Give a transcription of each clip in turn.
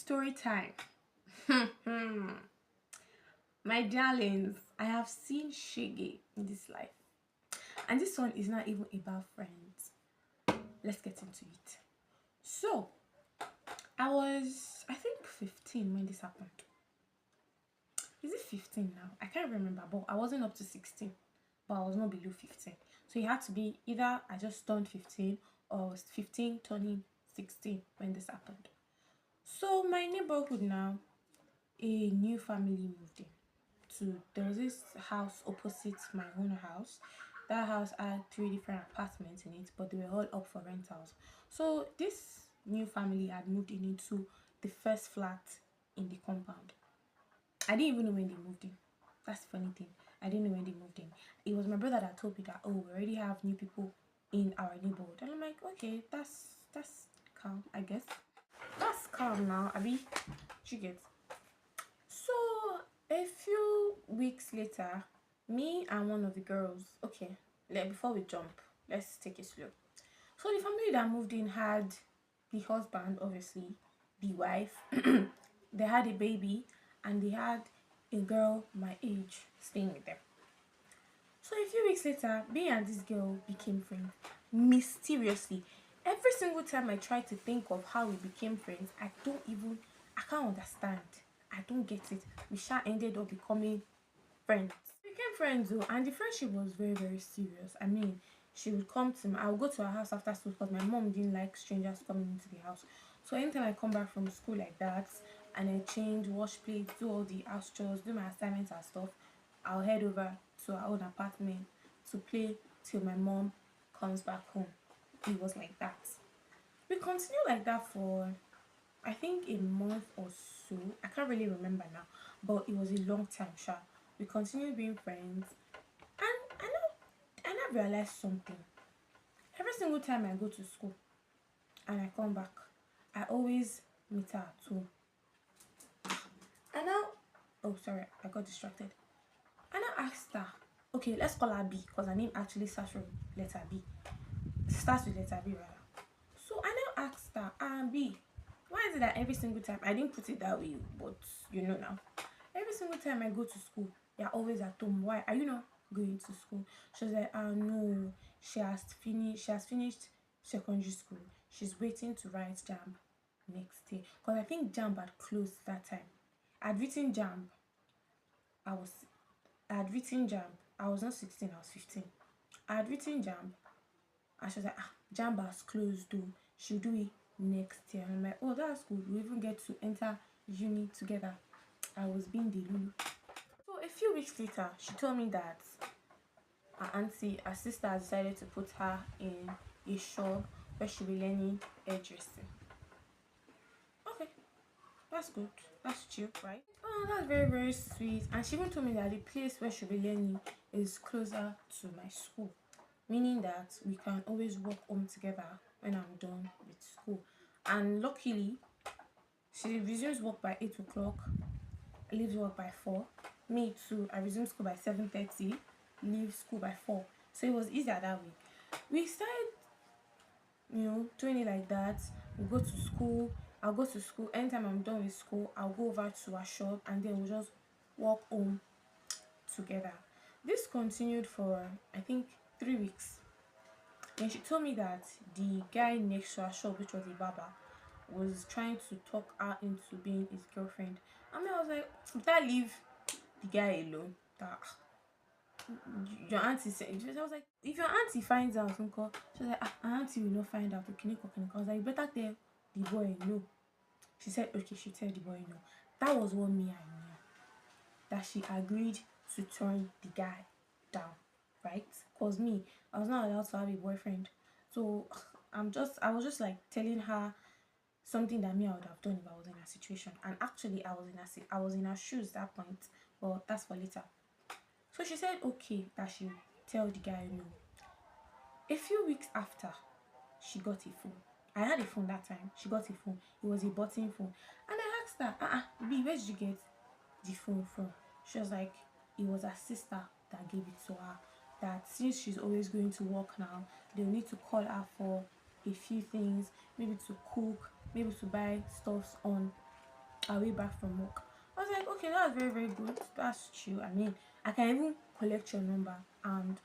Story time. My darlings, I have seen shege in this life, and this one is not even about friends. Let's get into it. So, I think 15 when this happened. Is it 15 now? I can't remember, but I wasn't up to 16, but I was not below 15. So it had to be either I just turned 15 or I was 15 turning 16 when this happened. So my neighborhood now, a new family moved in. There was this house opposite my own house. That house had three different apartments in it, but they were all up for rentals. So this new family had moved in into the first flat in the compound. I didn't even know when they moved in. That's the funny thing. I didn't know when they moved in. It was my brother that told me that, oh, we already have new people in our neighborhood. And I'm like, okay, that's calm, I guess. That's calm now, Abby. You get. So a few weeks later, me and one of the girls, okay, before we jump, let's take it slow. So the family that moved in had the husband, obviously, the wife, they had a baby, and they had a girl my age staying with them. So a few weeks later, me and this girl became friends. Mysteriously. Every single time I try to think of how we became friends, I can't understand. I don't get it. We ended up becoming friends. We became friends though, and the friendship was very, very serious. I mean, she would come to me. I would go to her house after school because my mom didn't like strangers coming into the house. So anytime I come back from school like that and I change, wash plates, do all the house chores, do my assignments and stuff, I'll head over to our own apartment to play till my mom comes back home. It was like that. We continued like that for I think a month or so. I can't really remember now, but it was a long time, sure. We continued being friends, and I now realized something. Every single time I go to school and I come back, I always meet her at home. And now, oh sorry, I got distracted. And I asked her, okay, let's call her B because her name actually starts from letter B. Starts with letter B rather. So I now asked her, B, why is it that every single time, I didn't put it that way, but you know now, every single time I go to school, you're always at home. Why are you not going to school? She was like, no, she has finished secondary school. She's waiting to write JAMB next year. Because I think JAMB had closed that time. I'd written JAMB. I had written JAMB. I was not 16, I was 15. I had written JAMB. And she was like, JAMB has closed though. She'll do it next year. And I'm like, oh, that's good. We even get to enter uni together. I was being the Lulu. So a few weeks later, she told me that her sister has decided to put her in a shop where she'll be learning hairdressing. Okay, that's good. That's chill, right? Oh, that's very, very sweet. And she even told me that the place where she'll be learning is closer to my school, meaning that we can always walk home together when I'm done with school. And luckily, she resumes work by 8 o'clock, leaves work by 4. Me too, I resume school by 7:30, leave school by 4. So it was easier that way. We started, doing it like that. We go to school. I'll go to school. Anytime I'm done with school, I'll go over to our shop and then we'll just walk home together. This continued for, I think, 3 weeks. Then she told me that the guy next to our shop, which was a barber, was trying to talk her into being his girlfriend. I mean, I was like, better leave the guy alone. That your auntie said. I was like, if your auntie finds out, uncle, she was like, our auntie will not find out. Okay, I was like, better tell the boy no. She said, okay, she tell the boy no. That was what me I knew. That she agreed to turn the guy down, right? Cause me, I was not allowed to have a boyfriend. So I was just like telling her something that me I would have done if I was in a situation. And actually, I was in her shoes at that point. But that's for later. So she said okay that she would tell the guy no. A few weeks after, she got a phone. I had a phone that time. She got a phone. It was a button phone. And I asked her, B, where did you get the phone from? She was like, it was her sister that gave it to her. That since she's always going to work now, they'll need to call her for a few things, maybe to cook, maybe to buy stuffs on away back from work. I was like, okay, that's very, very good. That's true. I mean, I can even collect your number and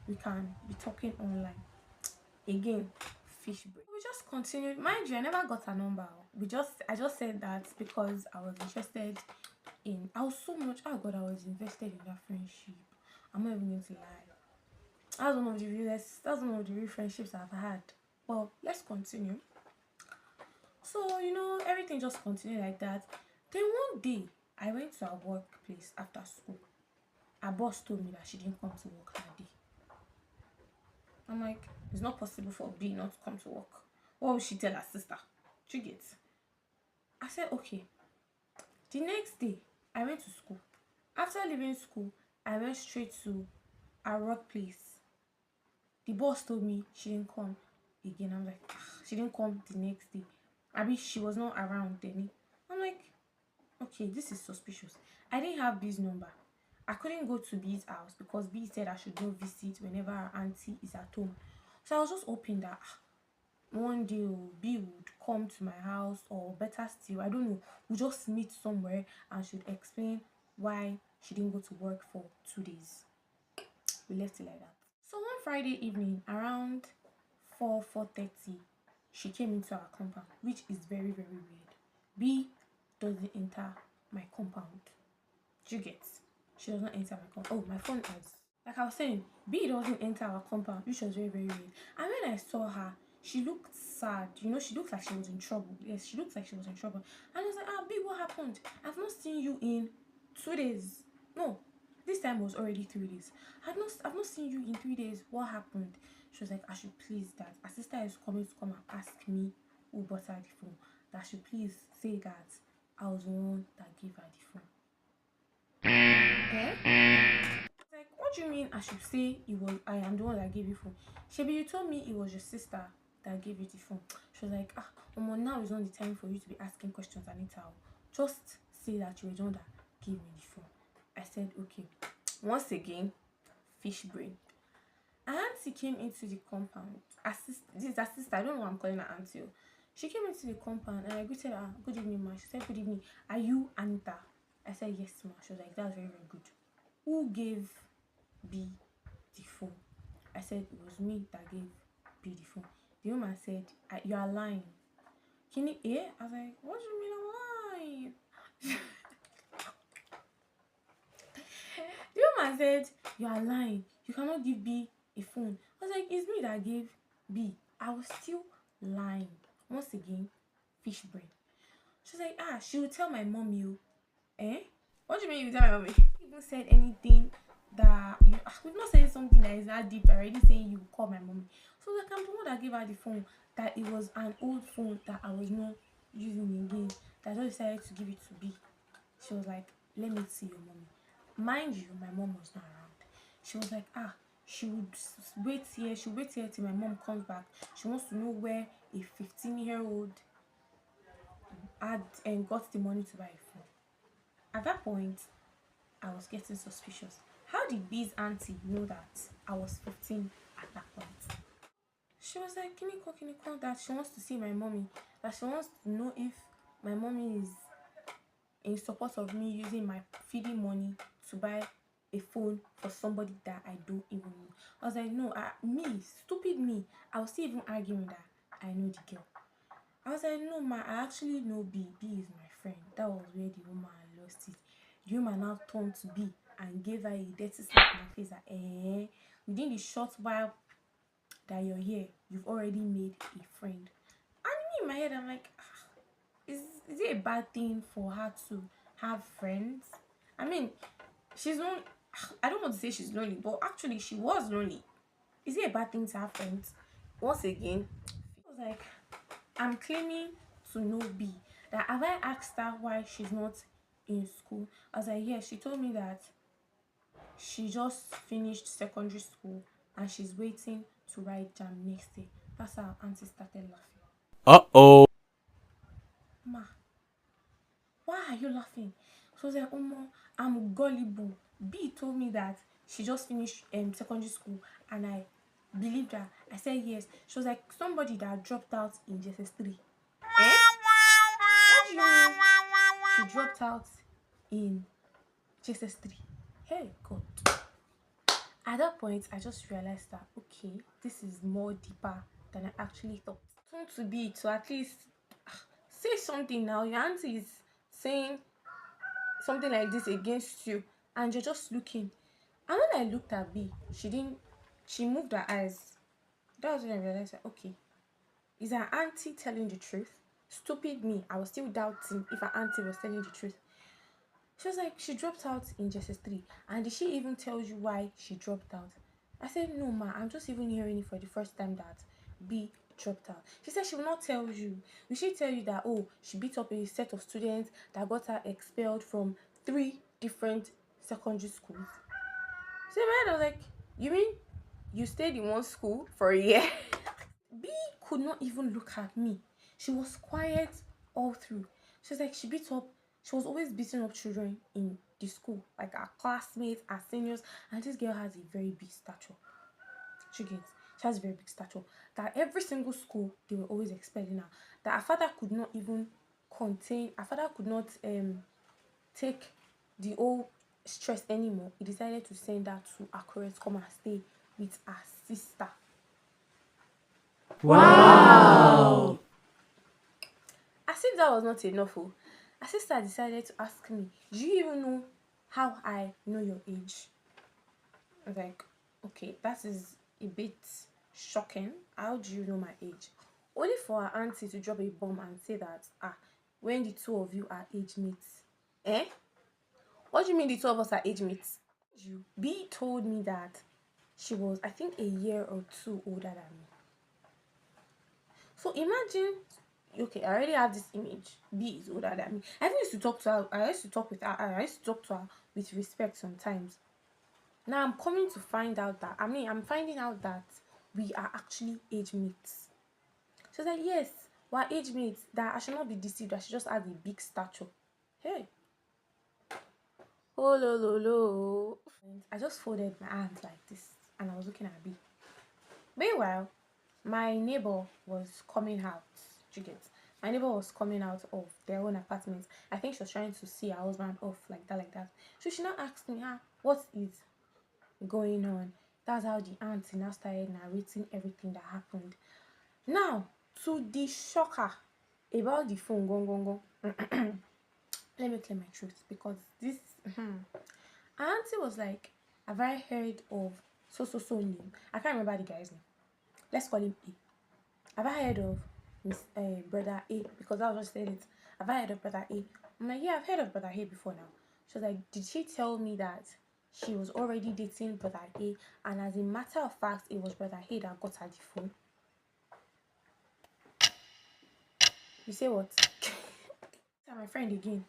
we can be talking online. Again, fish break. We just continued. Mind you, I never got a number. I just said that because I was interested in, I was so much, oh God, I was invested in that friendship. I'm not even going to lie. That's one of the real friendships I've had. Well, let's continue. So, everything just continued like that. Then one day, I went to our workplace after school. Our boss told me that she didn't come to work that day. I'm like, it's not possible for B not to come to work. What will she tell her sister? She gets. I said, okay. The next day, I went to school. After leaving school, I went straight to our workplace. The boss told me she didn't come again. I'm like, she didn't come the next day. Maybe she was not around then. I'm like, okay, this is suspicious. I didn't have B's number. I couldn't go to B's house because B said I should go visit whenever her auntie is at home. So I was just hoping that one day B would come to my house, or better still, I don't know, we'll just meet somewhere and should explain why she didn't go to work for 2 days. We left it like that. So one Friday evening around 4:30, she came into our compound, which is very, very weird. B doesn't enter my compound. Do you get? She does not enter my compound. Oh, my phone is. Like I was saying, B doesn't enter our compound, which was very, very weird. And when I saw her, she looked sad. She looked like she was in trouble. Yes, she looked like she was in trouble. And I was like, B, what happened? I've not seen you in 2 days. No, this time was already 3 days. I've not seen you in 3 days. What happened? She was like, I should please that. Her sister is coming to come and ask me who bought her the phone. That I should please say that I was the one that gave her the phone. Like, what do you mean I should say I am the one that gave you phone? Shebi, you told me it was your sister that gave you the phone. She was like, now is not the time for you to be asking questions, Anita. Just say that you were the one that gave me the phone. I said, okay. Once again, fish brain. Auntie came into the compound. This is her sister. I don't know why I'm calling her auntie. She came into the compound and I greeted her. Good evening, ma. She said, good evening. Are you Anita? I said, yes, ma. She was like, that's very, very good. Who gave B the phone? I said, it was me that gave B the phone. The woman said, you are lying. Can you hear? I was like, what do you mean I'm lying? The woman said, you are lying. You cannot give B a phone. I was like, it's me that gave B. I was still lying. Once again, fish brain. She's like, she will tell my mom you. Eh? What do you mean you tell my mommy? You even said anything that we've not said something that is that deep already, saying you call my mommy. So like, I'm the one that gave her the phone, that it was an old phone that I was not using again, that I just decided to give it to B. She was like, let me see your mommy. Mind you, my mom was not around. She was like, she would wait here. She'll wait here till my mom comes back. She wants to know where a 15-year-old had and got the money to buy a phone. At that point, I was getting suspicious. How did B's auntie know that I was 15 at that point? She was like, can you call that she wants to see my mommy. That she wants to know if my mommy is in support of me using my feeding money to buy a phone for somebody that I don't even know. I was like, no, stupid me. I was still even arguing that I know the girl. I was like, no, ma, I actually know B. B is my friend. That was where the woman lost it. The woman now turned to B and gave her a dirty slap in the face that, within the short while that you're here, you've already made a friend. And in my head, I'm like, is it a bad thing for her to have friends? I mean, she's not, I don't want to say she's lonely, but actually she was lonely. Is it a bad thing to have friends? Once again, I was like, I'm claiming to know B. That have I asked her why she's not in school? I was like, yeah, she told me that she just finished secondary school and she's waiting to write jam next day. That's how auntie started laughing. Uh-oh. Ma, why are you laughing? So I was like, I'm gullible. B told me that she just finished secondary school and I believed her. I said yes. She was like, somebody that dropped out in JSS3. Eh? What do you mean? she dropped out in JSS3. Hey God. At that point, I just realized that okay, this is more deeper than I actually thought. Turn to be to at least say something now. Your auntie is saying something like this against you, and you're just looking. And when I looked at B, she didn't. She moved her eyes. That was when I realized that okay, is her auntie telling the truth? Stupid me. I was still doubting if her auntie was telling the truth. She was like, she dropped out in JSS3. And did she even tell you why she dropped out? I said, no, ma, I'm just even hearing it for the first time that B dropped out. She said she will not tell you. Will she tell you that, oh, she beat up a set of students that got her expelled from 3 different secondary schools? So in my head, I was like, you mean you stayed in one school for a year? B could not even look at me. She was quiet all through. She was like, she was always beating up children in the school, like our classmates, our seniors, and this girl has a very big stature. She gets, she has a very big stature. That every single school, they were always expelling her. That her father could not even her father could not take the whole stress anymore. He decided to send her to Akure to come and stay with her sister. Wow. As if that was not enough, oh, her sister decided to ask me, do you even know how I know your age? I was like, okay, that is a bit shocking. How do you know my age? Only for her auntie to drop a bomb and say that, when the two of you are age mates. Eh? What do you mean the two of us are age mates? B told me that she was, I think, a year or two older than me. So imagine, okay, I already have this image. B is older than me. I used to talk to her. I used to talk with her. I used to talk to her with respect sometimes. Now I'm coming to find out that I'm finding out that we are actually age mates. She was like, yes, we're age mates. That I should not be deceived. I should just have a big stature. Hey, oh lo lo lo. And I just folded my hands like this, and I was looking at B. Meanwhile, my neighbor was coming out. You get, my neighbor was coming out of their own apartment. I think she was trying to see her husband off like that, like that. So she now asked me, what is going on? That's how the auntie now started narrating everything that happened. Now, to the shocker about the phone, gong gong gong. Let me clear my truth because this her auntie was like, have I heard of so name? I can't remember the guy's name. Let's call him A. Have I heard of brother A? Because I was just saying it. Have I heard of brother A? I'm like, yeah, I've heard of brother A before now. She was like, did she tell me that she was already dating brother A? And as a matter of fact, it was brother A that got her the phone. You say what? My friend again.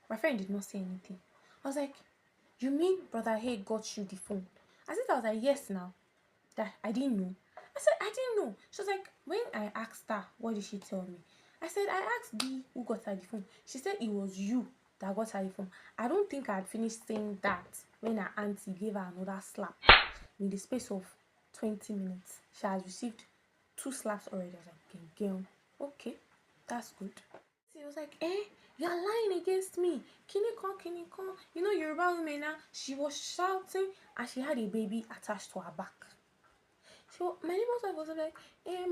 My friend did not say anything. I was like, you mean brother A got you the phone? I said, I was like, yes now. That I didn't know. I said, I didn't know. She was like, when I asked her, what did she tell me? I said, I asked B who got her the phone. She said it was you that got her the phone. I don't think I had finished saying that when her auntie gave her another slap. In the space of 20 minutes, she has received 2 slaps already. I was like, girl, okay, that's good. She was like, you're lying against me. Kinikon, kinikon. You know, Yoruba women now, she was shouting and she had a baby attached to her back. So my neighbor's wife was like,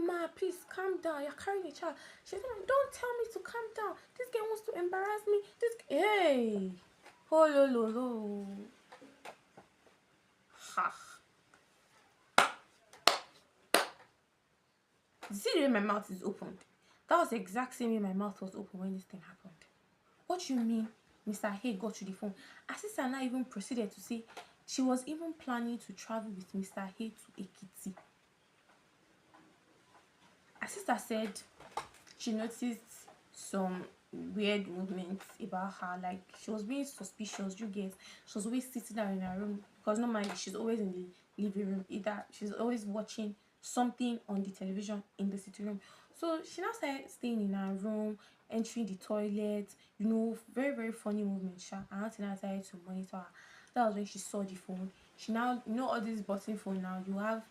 ma, please calm down. You're carrying a child. She said, don't tell me to calm down. This girl wants to embarrass me. Hey. Oh, lo, lo, lo. Ha. You see the way my mouth is opened? That was the exact same way my mouth was open when this thing happened. What do you mean Mr. Hay got you the phone? Her sister now even proceeded to say she was even planning to travel with Mr. Hay to Ekiti. Her sister said she noticed some weird movements about her, like she was being suspicious. You get, she was always sitting down in her room because normally she's always in the living room, either she's always watching something on the television in the sitting room. So she now started staying in her room, entering the toilet, very very funny movements. And auntie now started to monitor her. That was when she saw the phone. She now, all these button phone now, you have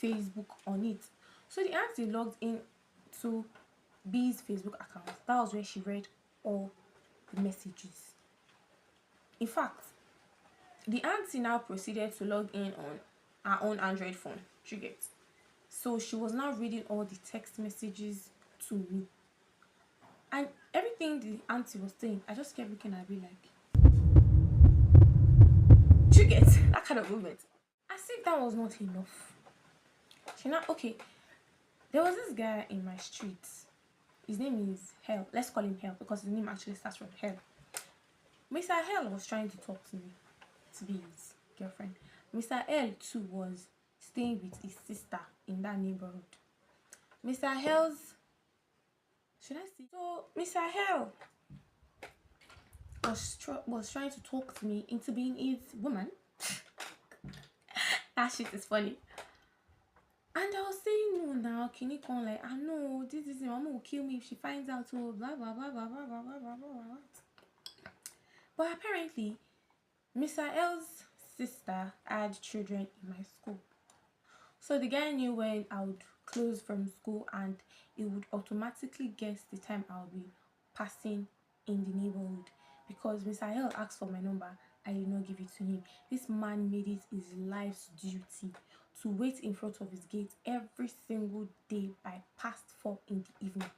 Facebook on it. So the auntie logged in to B's Facebook account. That was where she read all the messages. In fact, the auntie now proceeded to log in on her own Android phone. You get? So she was now reading all the text messages to me. And everything the auntie was saying, I just kept looking at her like, you get that kind of movement. As if that was not enough. She now, okay, there was this guy in my street. His name is Hell. Let's call him Hell because his name actually starts from Hell. Mr. Hell was trying to talk to me to be his girlfriend. Mr. L too was staying with his sister in that neighborhood. Mr. Hell's, should I see? So Mr. Hell was trying to talk to me into being his woman. That shit is funny. And I was saying, no, now, can you come? Like, I know, this is mama will kill me if she finds out, so blah, blah, blah, blah, blah, blah, blah, blah, blah. But apparently, Mr. L's sister had children in my school. So the guy knew when I would close from school and it would automatically guess the time I would be passing in the neighborhood. Because Mr. L asked for my number, I did not give it to him. This man made it his life's duty to wait in front of his gate every single day by past 4 in the evening.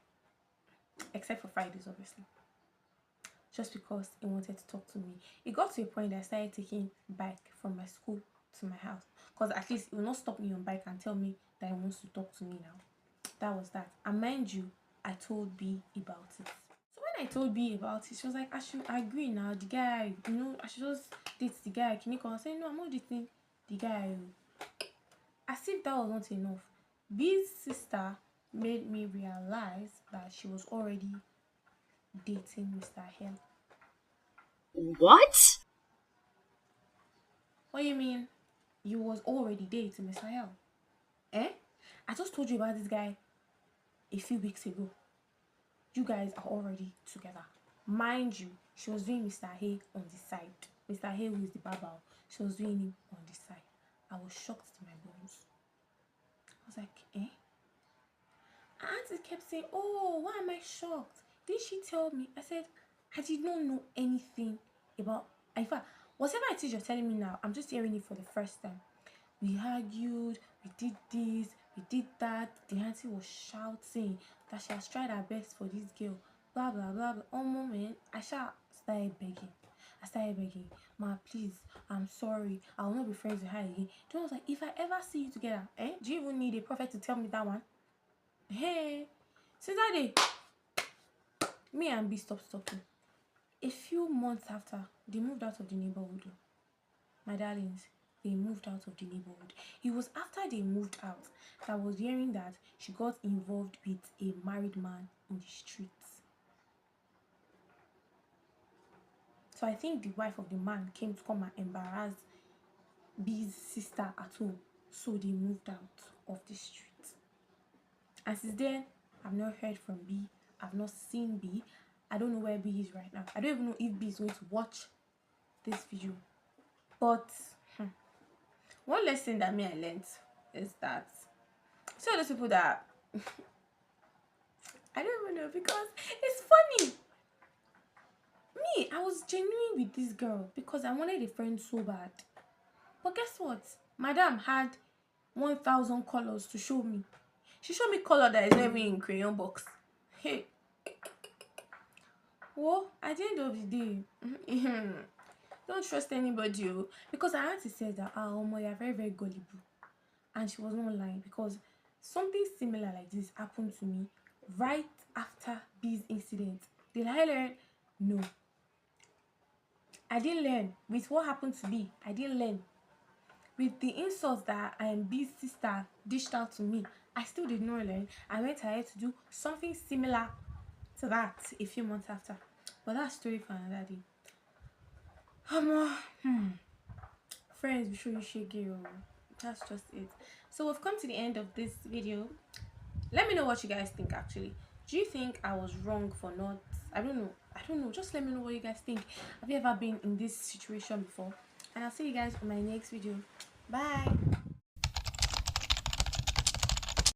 Except for Fridays, obviously. Just because he wanted to talk to me. It got to a point that I started taking bike from my school to my house. Because at least he will not stop me on bike and tell me that he wants to talk to me now. That was that. And mind you, I told B about it. So when I told B about it, she was like, I should agree now. The guy, I should just date the guy. Can you come? I said, no, I'm not dating the guy. As if that was not enough, B's sister made me realize that she was already dating Mr. Hell. What? What do you mean? You was already dating Mr. Hell? Eh? I just told you about this guy a few weeks ago. You guys are already together. Mind you, she was doing Mr. Hay on the side. Mr. Hay, who is the barber, she was doing him on the side. I was shocked to my bones. I was like, eh? And auntie kept saying, oh, why am I shocked? Did she tell me? I said, I did not know anything about. In fact, whatever it is you're telling me now, I'm just hearing it for the first time. We argued, we did this, we did that. The auntie was shouting that she has tried her best for this girl. Blah, blah, blah, blah. Oh, moment, I started begging. Ma, please, I'm sorry. I will not be friends with her again. Then I was like, if I ever see you together, do you even need a prophet to tell me that one? Hey, since that day, me and B stopped talking. A few months after, they moved out of the neighborhood. My darlings, they moved out of the neighborhood. It was after they moved out that I was hearing that she got involved with a married man in the streets. So I think the wife of the man came to come and embarrass B's sister at home. So they moved out of the street. And since then, I've not heard from B. I've not seen B. I don't know where B is right now. I don't even know if B is going to watch this video. But one lesson that I learned is that so those people that I don't even know, because it's funny. Me, I was genuine with this girl because I wanted a friend so bad. But guess what? Madam had 1,000 colors to show me. She showed me color that is not even in crayon box. Hey. Well, at the end of the day, don't trust anybody. Because I had to say that, you're very, very gullible. And she was not lying, because something similar like this happened to me right after B's incident. Did I learn? No. I didn't learn. With what happened to B, I didn't learn. With the insults that I am B's sister dished out to me, I still did not learn. I went ahead to do something similar to that a few months after. But that's story for another day. Friends, be sure you share girl. That's just it. So we've come to the end of this video. Let me know what you guys think. Actually, do you think I was wrong for not? I don't know. Just let me know what you guys think. Have you ever been in this situation before? And I'll see you guys in my next video. Bye.